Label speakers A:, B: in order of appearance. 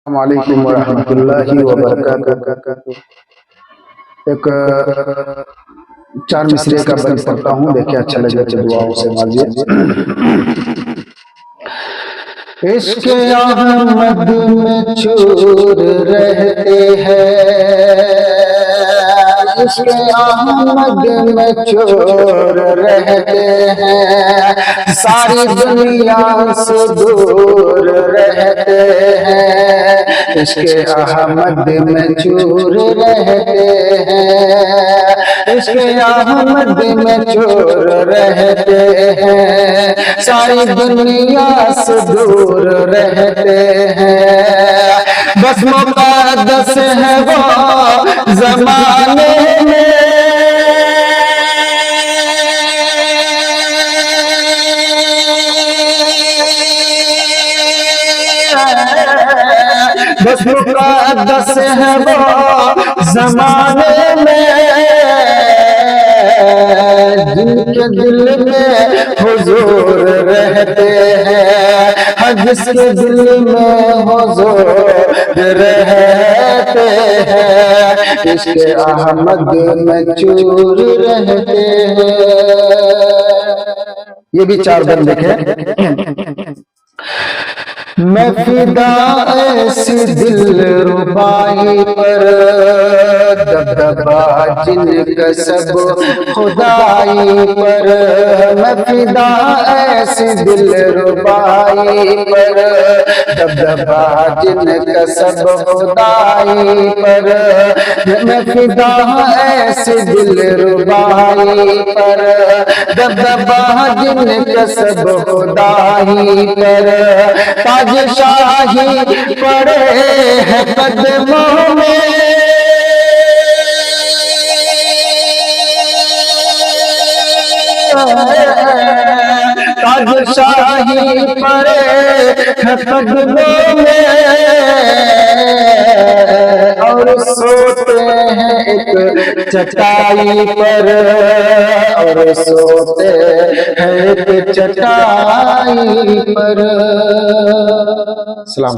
A: वालेकुम वरहमतुल्लाहि वबरकातुहू। एक चार मिसरे का बंद पढ़ता हूँ, देखिए अच्छा लगे तो दुआओं से माजिए। इश्क अहमद में चूर रहते हैं, इश्क अहमद में चोर रहते हैं, सारी दुनिया से दूर रहते हैं। इश्क अहमद में चूर रहते हैं, इश्क अहमद में चोर रहते हैं, सारी दुनिया से दूर रहते हैं। बस मुक़द्दस है वो ज़माने में, बस मुक़द्दस है वो ज़माने में, जिनके दिल में हुजूर रहते हैं, हर जिसके दिल में हुजूर रहते हैं। इश्क अहमद में चूर रहते हैं। ये भी चार बंद देखें। मैं फिदा ऐसी दिल रुबाई पर, दबदबा जिनका सब खुदाई पर। मैं फिदा ऐसी दिल रुबाई पर, दबदबा जिनका सब खुदाई पर। मैं फिदा ऐसी दिल रुबाई पर, दबदबा जिनका सब खुदाई पर। ताजशाही पड़े है कदमों में, ताजशाही पड़े है कदमों में, और सोते हैं एक चटाई पर, और सोते हैं एक चटाई पर। सलाम।